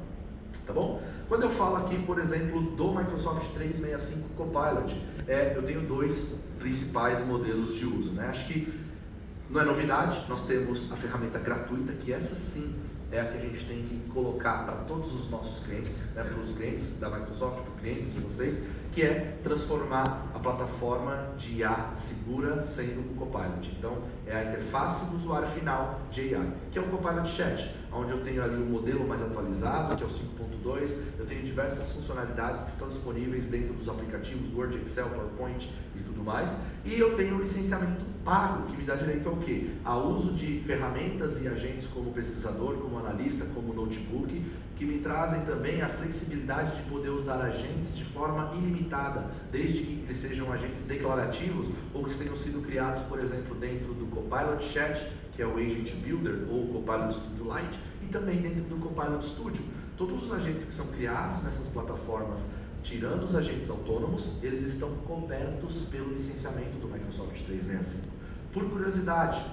Tá bom? Quando eu falo aqui, por exemplo, do Microsoft 365 Copilot, eu tenho dois principais modelos de uso, né? Acho que não é novidade, nós temos a ferramenta gratuita, que essa sim é a que a gente tem que colocar para todos os nossos clientes, né? Para os clientes da Microsoft, para os clientes de vocês, que é transformar a plataforma de IA segura sendo o Copilot. Então, é a interface do usuário final de AI, que é o Copilot Chat, onde eu tenho ali o modelo mais atualizado, que é o 5.2, eu tenho diversas funcionalidades que estão disponíveis dentro dos aplicativos Word, Excel, PowerPoint e tudo mais, e eu tenho o licenciamento pago, que me dá direito ao quê? Ao uso de ferramentas e agentes como pesquisador, como analista, como notebook, que me trazem também a flexibilidade de poder usar agentes de forma ilimitada, desde que eles sejam agentes declarativos ou que tenham sido criados, por exemplo, dentro do Copilot Chat, que é o Agent Builder ou o Copilot Studio Lite, e também dentro do Copilot Studio. Todos os agentes que são criados nessas plataformas, tirando os agentes autônomos, eles estão cobertos pelo licenciamento do Microsoft 365. Por curiosidade,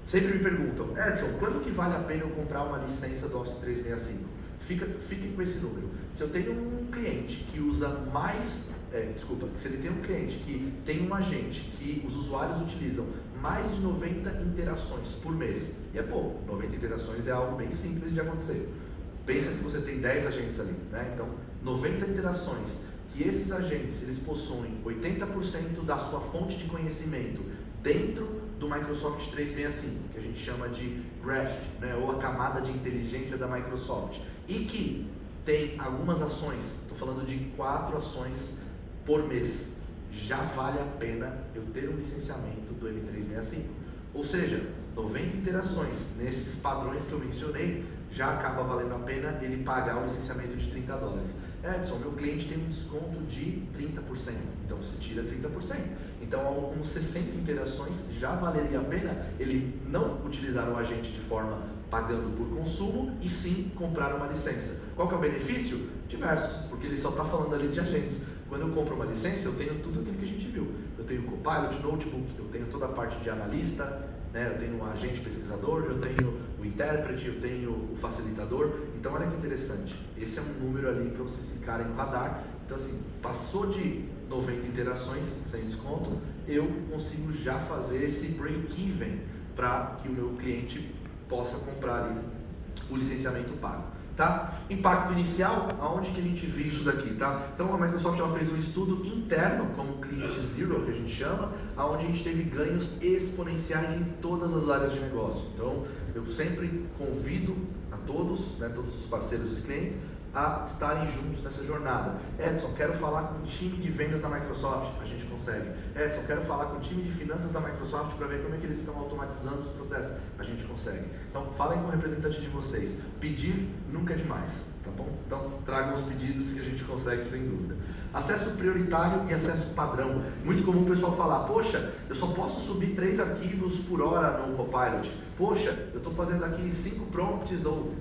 sempre me perguntam, Edson, quanto que vale a pena eu comprar uma licença do Office 365? Fiquem com esse número. Se eu tenho um cliente que usa mais, se ele tem um cliente que tem um agente que os usuários utilizam mais de 90 interações por mês, e é pouco, 90 interações é algo bem simples de acontecer. Pensa que você tem 10 agentes ali, né? Então, 90 interações, que esses agentes eles possuem 80% da sua fonte de conhecimento dentro do Microsoft 365, que a gente chama de Graph, né, ou a camada de inteligência da Microsoft, e que tem algumas ações, estou falando de 4 ações por mês, já vale a pena eu ter um licenciamento do M365. Ou seja, 90 interações nesses padrões que eu mencionei, já acaba valendo a pena ele pagar o licenciamento de $30. Edson, meu cliente tem um desconto de 30%, então você tira 30%. Então, algo como 60 interações já valeria a pena ele não utilizar o agente de forma pagando por consumo e sim comprar uma licença. Qual que é o benefício? Diversos, porque ele só está falando ali de agentes. Quando eu compro uma licença, eu tenho tudo aquilo que a gente viu. Eu tenho o Copilot, Notebook, eu tenho toda a parte de analista, né? Eu tenho um agente pesquisador, eu tenho o intérprete, eu tenho o facilitador. Então, olha que interessante. Esse é um número ali para vocês ficarem no radar. Então, assim, passou de 90 interações sem desconto, eu consigo já fazer esse break-even para que o meu cliente possa comprar ali o licenciamento pago. Tá? Impacto inicial, aonde que a gente viu isso daqui, tá? Então a Microsoft ela fez um estudo interno, como cliente zero, que a gente chama, aonde a gente teve ganhos exponenciais em todas as áreas de negócio. Então eu sempre convido a todos, né, todos os parceiros e clientes, a estarem juntos nessa jornada. Edson, quero falar com o time de vendas da Microsoft, a gente consegue. Edson, quero falar com o time de finanças da Microsoft para ver como é que eles estão automatizando os processos, a gente consegue. Então, falem com o representante de vocês. Pedir nunca é demais, tá bom? Então, tragam os pedidos que a gente consegue sem dúvida. Acesso prioritário e acesso padrão. Muito comum o pessoal falar, poxa, eu só posso subir 3 arquivos por hora no Copilot. Poxa, eu estou fazendo aqui 5 prompts ou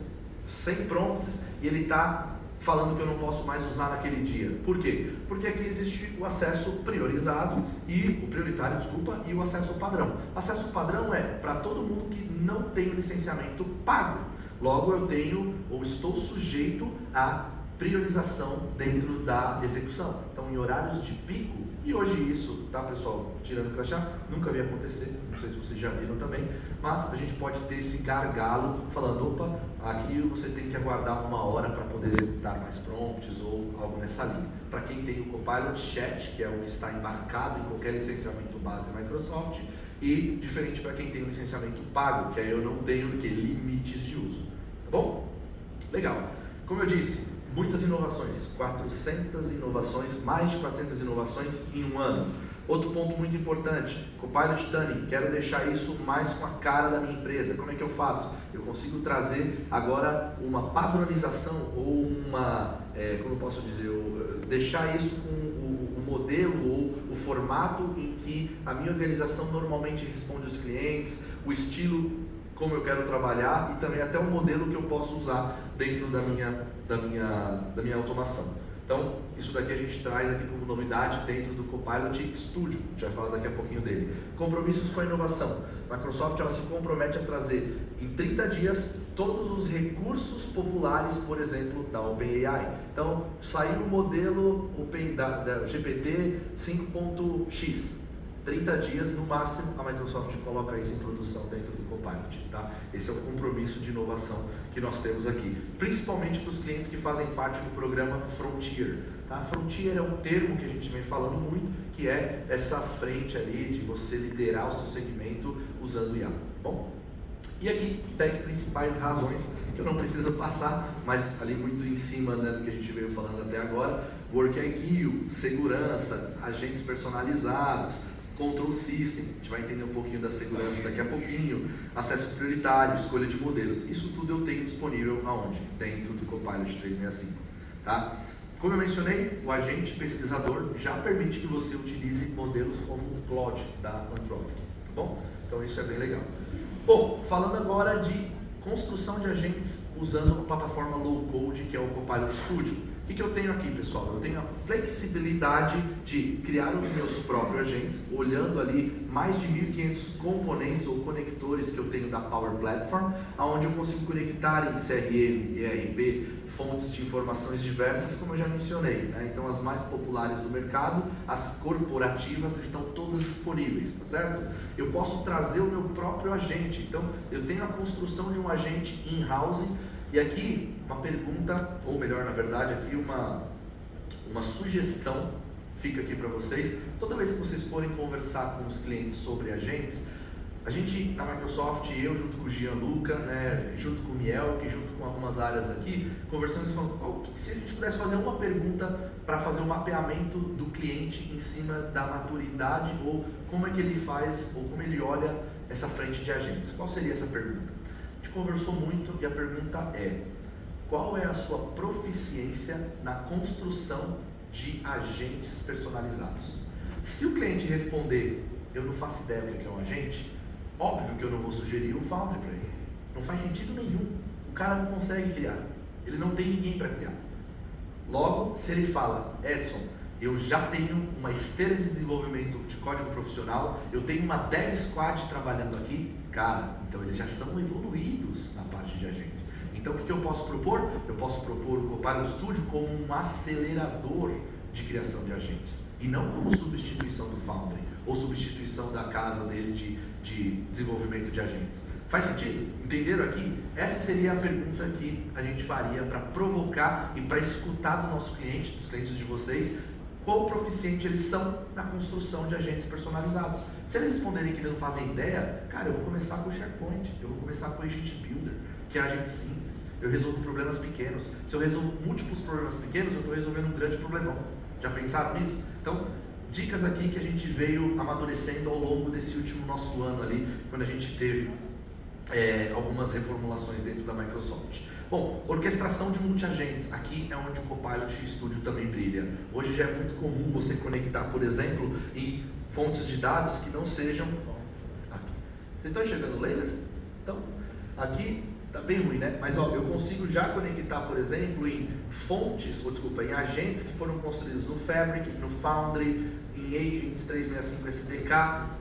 100 prompts e ele está falando que eu não posso mais usar naquele dia. Por quê? Porque aqui existe o acesso priorizado e o prioritário, desculpa, e o acesso padrão. Acesso padrão é para todo mundo que não tem o licenciamento pago. Logo eu tenho ou estou sujeito a priorização dentro da execução. Então, em horários de pico, e hoje isso, tá pessoal, tirando o crachá, nunca vi acontecer, não sei se vocês já viram também, mas a gente pode ter esse gargalo falando, opa, aqui você tem que aguardar 1 hora para poder executar mais prompts ou algo nessa linha. Para quem tem o Copilot Chat, que é o que está embarcado em qualquer licenciamento base Microsoft, e diferente para quem tem o licenciamento pago, que aí eu não tenho limites de uso, tá bom? Legal. Como eu disse, muitas inovações, 400 inovações, mais de 400 inovações em um ano. Outro ponto muito importante, Copilot Tuning, quero deixar isso mais com a cara da minha empresa. Como é que eu faço? Eu consigo trazer agora uma padronização ou uma, como eu posso dizer, deixar isso com o modelo ou o formato em que a minha organização normalmente responde aos clientes, o estilo como eu quero trabalhar e também até o modelo que eu posso usar dentro da minha automação. Então, isso daqui a gente traz aqui como novidade dentro do Copilot Studio, a gente vai falar daqui a pouquinho dele. Compromissos com a inovação. A Microsoft ela se compromete a trazer em 30 dias todos os recursos populares, por exemplo, da OpenAI. Então, saiu o modelo da GPT 5.x. 30 dias, no máximo, a Microsoft coloca isso em produção dentro do Copilot, tá? Esse é o compromisso de inovação que nós temos aqui, principalmente para os clientes que fazem parte do programa Frontier, tá? Frontier é um termo que a gente vem falando muito, que é essa frente ali de você liderar o seu segmento usando IA, bom? E aqui, 10 principais razões que eu não preciso passar, mas ali muito em cima, né, do que a gente veio falando até agora, Work IQ, segurança, agentes personalizados, Control System, a gente vai entender um pouquinho da segurança daqui a pouquinho, acesso prioritário, escolha de modelos, isso tudo eu tenho disponível aonde? Dentro do Copilot 365, tá? Como eu mencionei, o agente pesquisador já permite que você utilize modelos como o Claude da Anthropic, tá bom? Então isso é bem legal. Bom, falando agora de construção de agentes usando a plataforma Low Code, que é o Copilot Studio. O que eu tenho aqui, pessoal? Eu tenho a flexibilidade de criar os meus próprios agentes, olhando ali mais de 1.500 componentes ou conectores que eu tenho da Power Platform, onde eu consigo conectar em CRM, ERP, fontes de informações diversas, como eu já mencionei, né? Então, as mais populares do mercado, as corporativas, estão todas disponíveis, tá certo? Eu posso trazer o meu próprio agente, então eu tenho a construção de um agente in-house. E aqui, uma pergunta, ou melhor, na verdade, aqui uma sugestão fica aqui para vocês. Toda vez que vocês forem conversar com os clientes sobre agentes, A gente, na Microsoft, eu junto com o Gianluca, né, junto com o Miel, que junto com algumas áreas aqui, conversamos e falando, se a gente pudesse fazer uma pergunta para fazer um mapeamento do cliente em cima da maturidade, ou como é que ele faz, ou como ele olha essa frente de agentes. Qual seria essa pergunta? A gente conversou muito e a pergunta é, qual é a sua proficiência na construção de agentes personalizados? Se o cliente responder, eu não faço ideia do que é um agente, óbvio que eu não vou sugerir o Foundry para ele. Não faz sentido nenhum. O cara não consegue criar. Ele não tem ninguém para criar. Logo, se ele fala, Edson, eu já tenho uma esteira de desenvolvimento de código profissional, eu tenho uma Dev Squad trabalhando aqui, cara, então eles já são evoluídos na parte de agente. Então o que eu posso propor? Eu posso propor o Copilot Studio como um acelerador de criação de agentes, e não como substituição do Foundry, ou substituição da casa dele de desenvolvimento de agentes. Faz sentido? Entenderam aqui? Essa seria a pergunta que a gente faria para provocar e para escutar do nosso cliente, dos clientes de vocês, quão proficiente eles são na construção de agentes personalizados. Se eles responderem que eles não fazem ideia, cara, eu vou começar com o SharePoint, eu vou começar com o Agent Builder, que é agente simples, eu resolvo problemas pequenos. Se eu resolvo múltiplos problemas pequenos, eu estou resolvendo um grande problemão. Já pensaram nisso? Então, dicas aqui que a gente veio amadurecendo ao longo desse último nosso ano ali, quando a gente teve algumas reformulações dentro da Microsoft. Bom, orquestração de multiagentes, aqui é onde o Copilot Studio também brilha. Hoje já é muito comum você conectar, por exemplo, em fontes de dados que não sejam... Aqui. Vocês estão enxergando o laser? Então, aqui tá bem ruim, né? Mas ó, eu consigo já conectar, por exemplo, em fontes, em agentes que foram construídos no Fabric, no Foundry, em Agents 365 SDK,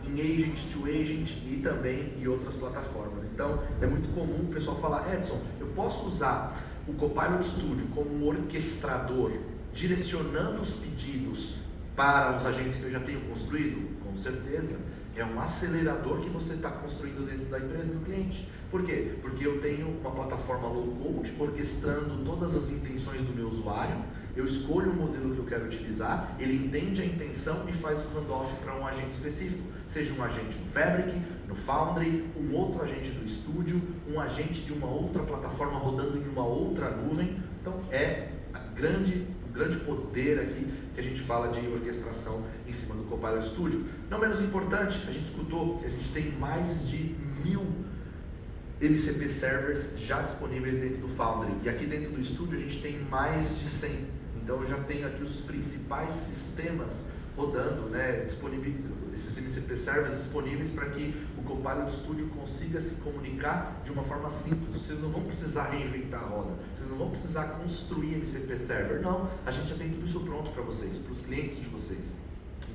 em Agent to Agent e também em outras plataformas. Então, é muito comum o pessoal falar, Edson, eu posso usar o Copilot Studio como um orquestrador, direcionando os pedidos para os agentes que eu já tenho construído? Com certeza. É um acelerador que você está construindo dentro da empresa do cliente. Por quê? Porque eu tenho uma plataforma low-code orquestrando todas as intenções do meu usuário, eu escolho o modelo que eu quero utilizar, ele entende a intenção e faz o handoff para um agente específico, seja um agente no Fabric, no Foundry, um outro agente do Studio, um agente de uma outra plataforma rodando em uma outra nuvem. Então é o grande poder aqui que a gente fala de orquestração em cima do Copilot Studio. Não menos importante, a gente escutou que a gente tem mais de 1000 MCP servers já disponíveis dentro do Foundry, e aqui dentro do Studio a gente tem mais de 100. Então eu já tenho aqui os principais sistemas rodando, né, esses MCP servers disponíveis para que o Copilot Studio consiga se comunicar de uma forma simples. Vocês não vão precisar reinventar a roda, vocês não vão precisar construir MCP server, não, a gente já tem tudo isso pronto para vocês, para os clientes de vocês.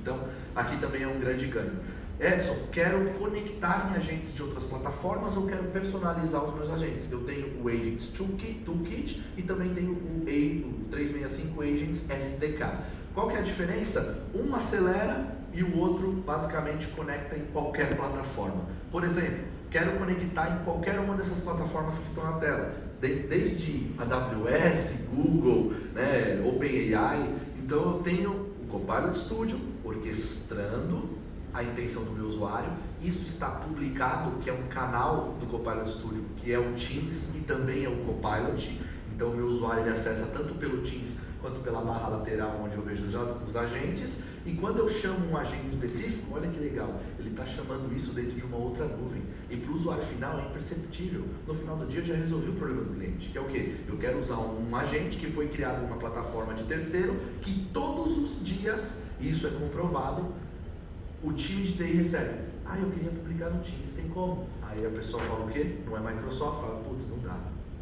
Então aqui também é um grande ganho. Edson, quero conectar em agentes de outras plataformas ou quero personalizar os meus agentes? Eu tenho o Agents Toolkit e também tenho o 365 Agents SDK. Qual que é a diferença? Um acelera e o outro basicamente conecta em qualquer plataforma. Por exemplo, quero conectar em qualquer uma dessas plataformas que estão na tela, desde AWS, Google, né, OpenAI. Então eu tenho o Copilot Studio orquestrando a intenção do meu usuário. Isso está publicado, que é um canal do Copilot Studio, que é o Teams e também é o Copilot. Então o meu usuário ele acessa tanto pelo Teams quanto pela barra lateral onde eu vejo os agentes. E quando eu chamo um agente específico, olha que legal, ele está chamando isso dentro de uma outra nuvem. E para o usuário final é imperceptível. No final do dia eu já resolvi o problema do cliente, que é o quê? Eu quero usar um agente que foi criado em uma plataforma de terceiro, que todos os dias, e isso é comprovado, o time de TI recebe. Ah, eu queria publicar no Teams, tem como? Aí a pessoa fala o quê? Não é Microsoft, fala, putz, não dá.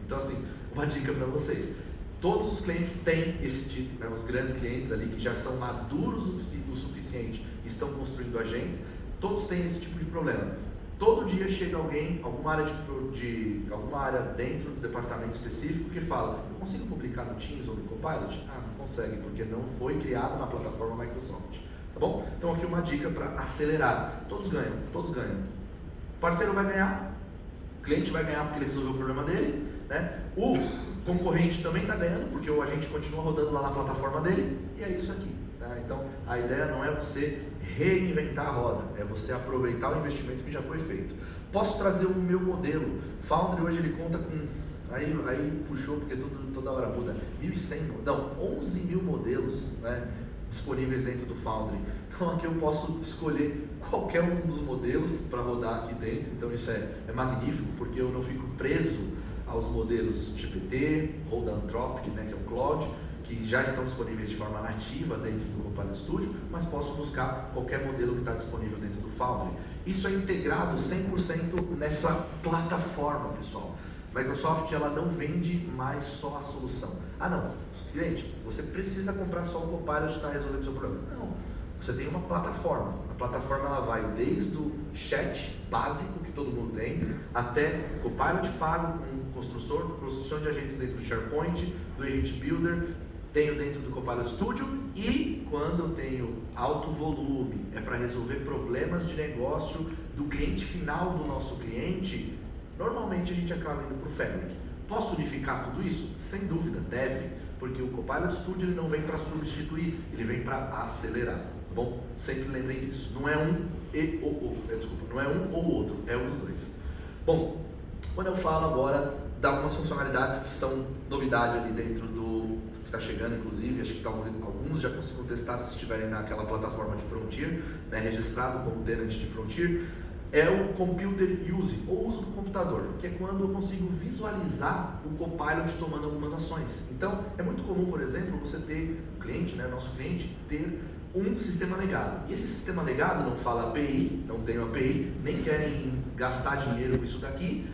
Então assim, uma dica para vocês. Todos os clientes têm esse tipo, né, os grandes clientes ali que já são maduros o suficiente e estão construindo agentes, todos têm esse tipo de problema. Todo dia chega alguém, alguma área dentro do departamento específico que fala, eu consigo publicar no Teams ou no Copilot? Ah, não consegue, porque não foi criado na plataforma Microsoft. Tá bom? Então aqui uma dica para acelerar. Todos ganham, todos ganham. O parceiro vai ganhar, o cliente vai ganhar porque ele resolveu o problema dele, né? O O concorrente também está ganhando, porque o agente continua rodando lá na plataforma dele, e é isso aqui. Tá? Então, a ideia não é você reinventar a roda, é você aproveitar o investimento que já foi feito. Posso trazer o meu modelo. Foundry hoje ele conta com, aí puxou porque toda hora muda, 1.100, não, 11 mil modelos, né, disponíveis dentro do Foundry. Então aqui eu posso escolher qualquer um dos modelos para rodar aqui dentro, então isso é magnífico, porque eu não fico preso aos modelos GPT ou da Anthropic, né, que é o Claude, que já estão disponíveis de forma nativa dentro do Copilot Studio, mas posso buscar qualquer modelo que está disponível dentro do Foundry. Isso é integrado 100% nessa plataforma, pessoal. Microsoft ela não vende mais só a solução. Ah não, cliente, você precisa comprar só o Copilot para resolver o seu problema. Não, você tem uma plataforma. A plataforma ela vai desde o chat básico que todo mundo tem, até Copilot pago com construção de agentes dentro do SharePoint, do Agent Builder, tenho dentro do Copilot Studio, e quando eu tenho alto volume, é para resolver problemas de negócio do cliente final do nosso cliente, normalmente a gente acaba indo para o Fabric. Posso unificar tudo isso? Sem dúvida, deve, porque o Copilot Studio ele não vem para substituir, ele vem para acelerar, tá bom? Sempre lembrem disso, não é um não é um ou outro, é os dois. Bom, quando eu falo agora de algumas funcionalidades que são novidade ali dentro do que está chegando, inclusive, acho que alguns já conseguiram testar se estiverem naquela plataforma de Frontier, né, registrado como tenant de Frontier, é o Computer Use, ou uso do computador, que é quando eu consigo visualizar o Copilot tomando algumas ações. Então, é muito comum, por exemplo, você ter o cliente, né, nosso cliente, ter um sistema legado. E esse sistema legado não fala API, não tem API, nem querem gastar dinheiro com isso daqui,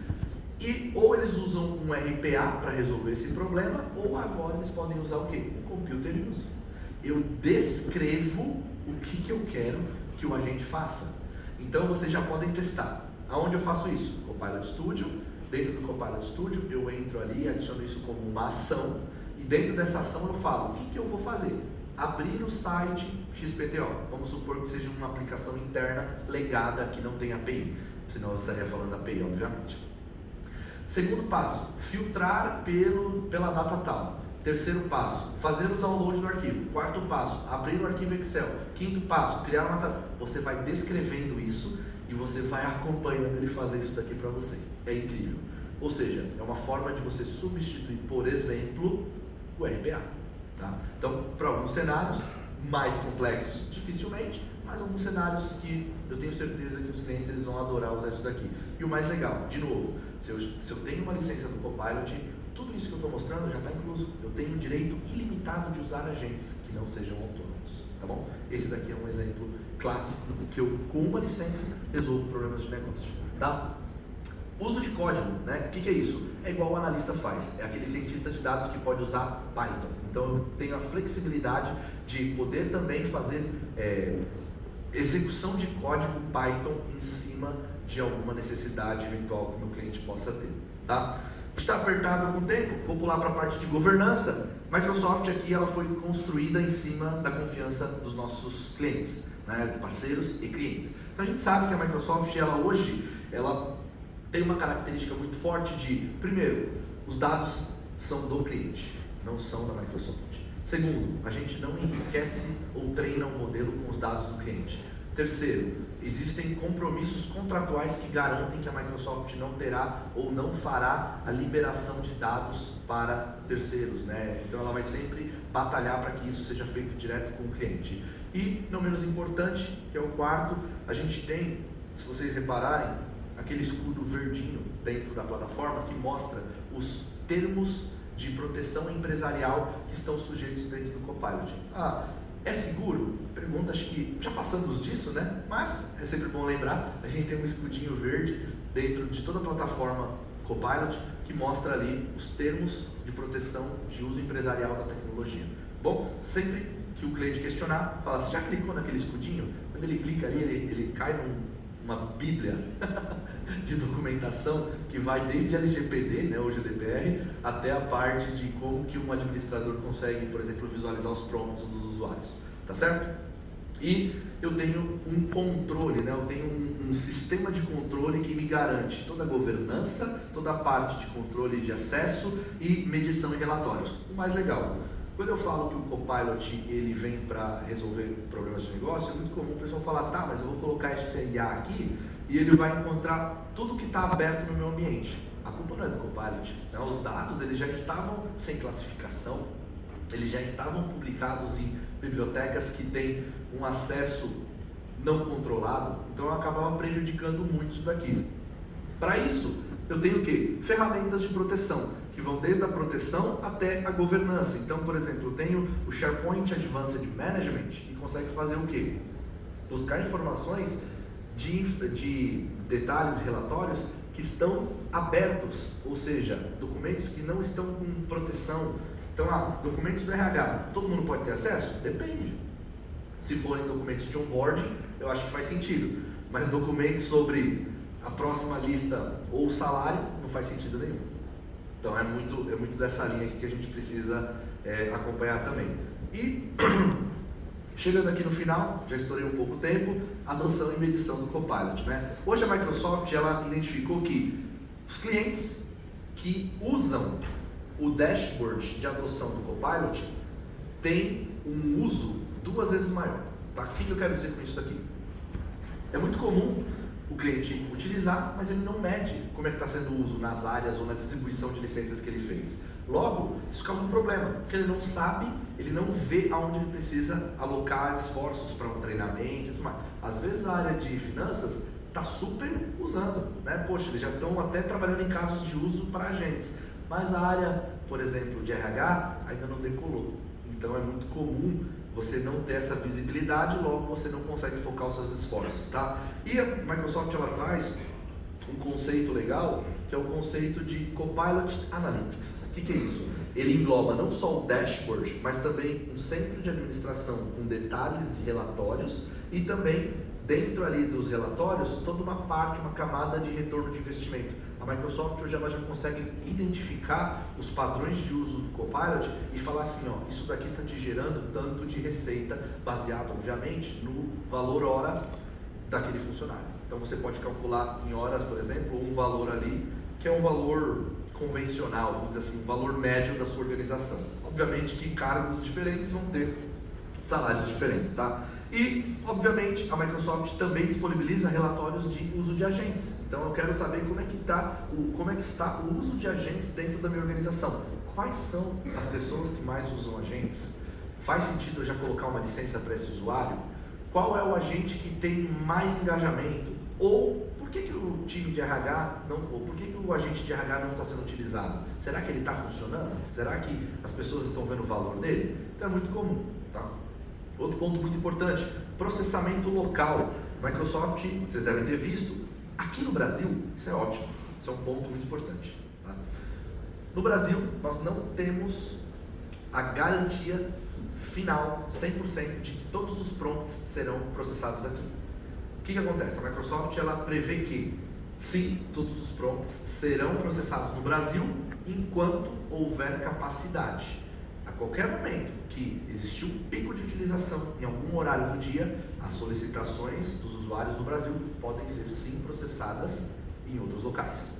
e ou eles usam um RPA para resolver esse problema, ou agora eles podem usar o quê? O Computer Use. Eu descrevo o que eu quero que o agente faça. Então vocês já podem testar. Aonde eu faço isso? Copilot Studio. Dentro do Copilot Studio eu entro ali, adiciono isso como uma ação, e dentro dessa ação eu falo, o que eu vou fazer? Abrir o site XPTO. Vamos supor que seja uma aplicação interna legada que não tem API, senão eu estaria falando API, obviamente. Segundo passo, filtrar pela data tal. Terceiro passo, fazer o download do arquivo. Quarto passo, abrir o arquivo Excel. Quinto passo, criar uma tabela. Você vai descrevendo isso e você vai acompanhando ele fazer isso daqui para vocês. É incrível. Ou seja, é uma forma de você substituir, por exemplo, o RPA. Tá? Então, para alguns cenários mais complexos, dificilmente, mas alguns cenários que eu tenho certeza que os clientes eles vão adorar usar isso daqui. E o mais legal, de novo, se eu tenho uma licença do Copilot, tudo isso que eu estou mostrando já está incluso. Eu tenho o direito ilimitado de usar agentes que não sejam autônomos, tá bom? Esse daqui é um exemplo clássico do que eu, com uma licença, resolvo problemas de negócio, tá? Uso de código, né? O que é isso? É igual o analista faz, é aquele cientista de dados que pode usar Python. Então eu tenho a flexibilidade de poder também fazer execução de código Python em cima de alguma necessidade eventual que o meu cliente possa ter, tá? Está apertado com o tempo, vou pular para a parte de governança. Microsoft aqui ela foi construída em cima da confiança dos nossos clientes, né, parceiros e clientes. Então a gente sabe que a Microsoft ela hoje ela tem uma característica muito forte de, primeiro, os dados são do cliente, não são da Microsoft. Segundo, a gente não enriquece ou treina um modelo com os dados do cliente. Terceiro, existem compromissos contratuais que garantem que a Microsoft não terá ou não fará a liberação de dados para terceiros, né? Então ela vai sempre batalhar para que isso seja feito direto com o cliente. E, não menos importante, que é o quarto, a gente tem, se vocês repararem, aquele escudo verdinho dentro da plataforma que mostra os termos de proteção empresarial que estão sujeitos dentro do Copilot. É seguro? Pergunta, acho que já passamos disso, né? Mas é sempre bom lembrar, a gente tem um escudinho verde dentro de toda a plataforma Copilot que mostra ali os termos de proteção de uso empresarial da tecnologia. Bom, sempre que o cliente questionar, fala, você já clicou naquele escudinho? Quando ele clica ali, ele cai numa bíblia de documentação que vai desde a LGPD, né, ou GDPR, até a parte de como que um administrador consegue, por exemplo, visualizar os prompts dos usuários, tá certo? E eu tenho um controle, né? Eu tenho um sistema de controle que me garante toda a governança, toda a parte de controle de acesso e medição e relatórios. O mais legal, quando eu falo que o Copilot ele vem para resolver problemas de negócio, é muito comum o pessoal falar, tá, mas eu vou colocar esse IA aqui e ele vai encontrar tudo que está aberto no meu ambiente. A culpa não é do Copilot, né? Os dados eles já estavam sem classificação, eles já estavam publicados em bibliotecas que têm um acesso não controlado, então eu acabava prejudicando muito isso daqui. Para isso, eu tenho o quê? Ferramentas de proteção, que vão desde a proteção até a governança. Então, por exemplo, eu tenho o SharePoint Advanced Management, que consegue fazer o quê? Buscar informações de detalhes e relatórios que estão abertos, ou seja, documentos que não estão com proteção. Então, documentos do RH, todo mundo pode ter acesso? Depende. Se forem documentos de onboarding, eu acho que faz sentido. Mas documentos sobre a próxima lista ou salário, não faz sentido nenhum. Então, é muito dessa linha aqui que a gente precisa acompanhar também. E, chegando aqui no final, já estourei um pouco o tempo, adoção e medição do Copilot, né? Hoje a Microsoft, ela identificou que os clientes que usam o dashboard de adoção do Copilot tem um uso 2 vezes maior. Tá? O que eu quero dizer com isso aqui? É muito comum o cliente utilizar, mas ele não mede como é que está sendo o uso nas áreas ou na distribuição de licenças que ele fez. Logo, isso causa um problema, porque ele não sabe, ele não vê aonde ele precisa alocar esforços para um treinamento e tudo mais. Às vezes a área de finanças está super usando, né? Poxa, eles já estão até trabalhando em casos de uso para agentes. Mas a área, por exemplo, de RH ainda não decolou. Então é muito comum você não ter essa visibilidade, logo você não consegue focar os seus esforços, tá? E a Microsoft ela traz um conceito legal, que é o conceito de Copilot Analytics. O que é isso? Ele engloba não só o dashboard, mas também um centro de administração com detalhes de relatórios e também dentro ali dos relatórios toda uma parte, uma camada de retorno de investimento. A Microsoft hoje ela já consegue identificar os padrões de uso do Copilot e falar assim, ó, isso daqui está te gerando tanto de receita, baseado obviamente no valor hora daquele funcionário. Então você pode calcular em horas, por exemplo, um valor ali que é um valor convencional, vamos dizer assim, um valor médio da sua organização. Obviamente que cargos diferentes vão ter salários diferentes, tá? E, obviamente, a Microsoft também disponibiliza relatórios de uso de agentes. Então, eu quero saber como é que está o uso de agentes dentro da minha organização. Quais são as pessoas que mais usam agentes? Faz sentido eu já colocar uma licença para esse usuário? Qual é o agente que tem mais engajamento? Ou por que o time de RH ou por que o agente de RH não está sendo utilizado? Será que ele está funcionando? Será que as pessoas estão vendo o valor dele? Então, é muito comum, tá? Outro ponto muito importante, processamento local. Microsoft, vocês devem ter visto, aqui no Brasil, isso é ótimo, isso é um ponto muito importante. Tá? No Brasil, nós não temos a garantia final, 100%, de que todos os prompts serão processados aqui. O que acontece? A Microsoft ela prevê que, sim, todos os prompts serão processados no Brasil enquanto houver capacidade. A qualquer momento que existiu um pico de utilização em algum horário do dia, as solicitações dos usuários no Brasil podem ser sim processadas em outros locais,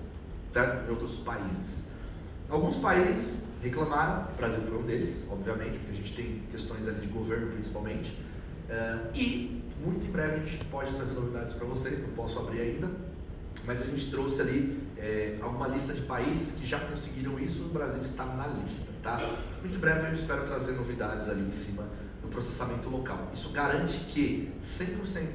certo? Em outros países. Alguns países reclamaram, o Brasil foi um deles, obviamente, porque a gente tem questões ali de governo principalmente, e muito em breve a gente pode trazer novidades para vocês, não posso abrir ainda, mas a gente trouxe ali alguma lista de países que já conseguiram isso, o Brasil está na lista, tá? Muito em breve eu espero trazer novidades ali em cima do processamento local. Isso garante que 100%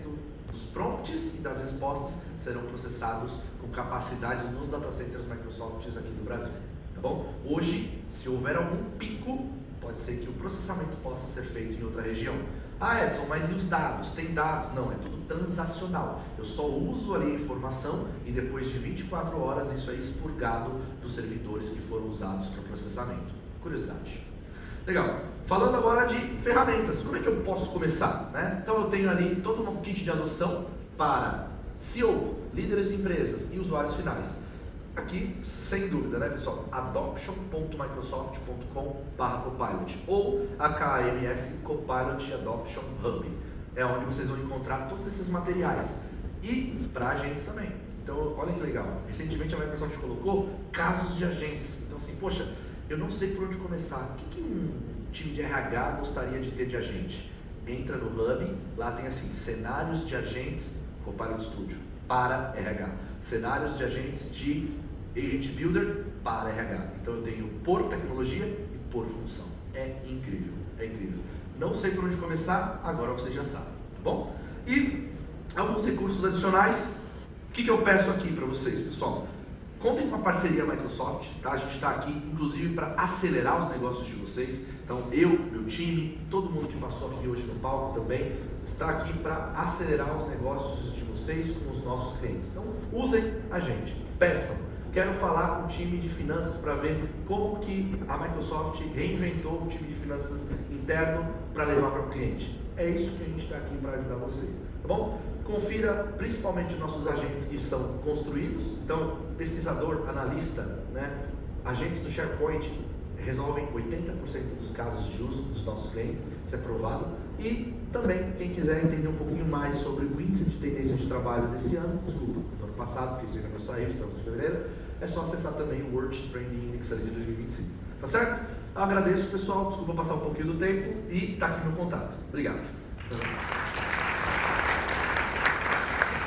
dos prompts e das respostas serão processados com capacidade nos data centers Microsoft aqui do Brasil, tá bom? Hoje, se houver algum pico, pode ser que o processamento possa ser feito em outra região. Ah, Edson, mas e os dados? Tem dados? Não, é tudo transacional. Eu só uso ali a informação e depois de 24 horas isso é expurgado dos servidores que foram usados para o processamento. Curiosidade. Legal. Falando agora de ferramentas, como é que eu posso começar? Né? Então eu tenho ali todo um kit de adoção para CEO, líderes de empresas e usuários finais. Aqui, sem dúvida, né, pessoal? adoption.microsoft.com/copilot ou AKMS Copilot Adoption Hub. é onde vocês vão encontrar todos esses materiais. E para agentes também. Então, olha que legal. Recentemente a Microsoft colocou casos de agentes. Então, assim, poxa, eu não sei por onde começar. O que um time de RH gostaria de ter de agente? Entra no Hub, lá tem assim, cenários de agentes Copilot Studio para RH. Cenários de agentes de Agent Builder para RH. Então eu tenho por tecnologia e por função. É incrível, é incrível. Não sei por onde começar, agora você já sabe, tá bom? E alguns recursos adicionais. O que eu peço aqui para vocês, pessoal? Contem com a parceria Microsoft, tá? A gente está aqui, inclusive, para acelerar os negócios de vocês. Então, eu, meu time, todo mundo que passou aqui hoje no palco também, está aqui para acelerar os negócios de vocês com os nossos clientes. Então, usem a gente, peçam. Quero falar com o time de finanças para ver como que a Microsoft reinventou o time de finanças interno para levar para o cliente. É isso que a gente está aqui para ajudar vocês, tá bom? Confira principalmente os nossos agentes que são construídos. Então, pesquisador, analista, né? Agentes do SharePoint resolvem 80% dos casos de uso dos nossos clientes, isso é provado. E também, quem quiser entender um pouquinho mais sobre o índice de tendência de trabalho desse ano, desculpa, do ano passado, porque esse ano não saiu, estamos em fevereiro, é só acessar também o World Trending Index ali de 2025, tá certo? Eu agradeço, pessoal, desculpa passar um pouquinho do tempo e tá aqui meu contato. Obrigado.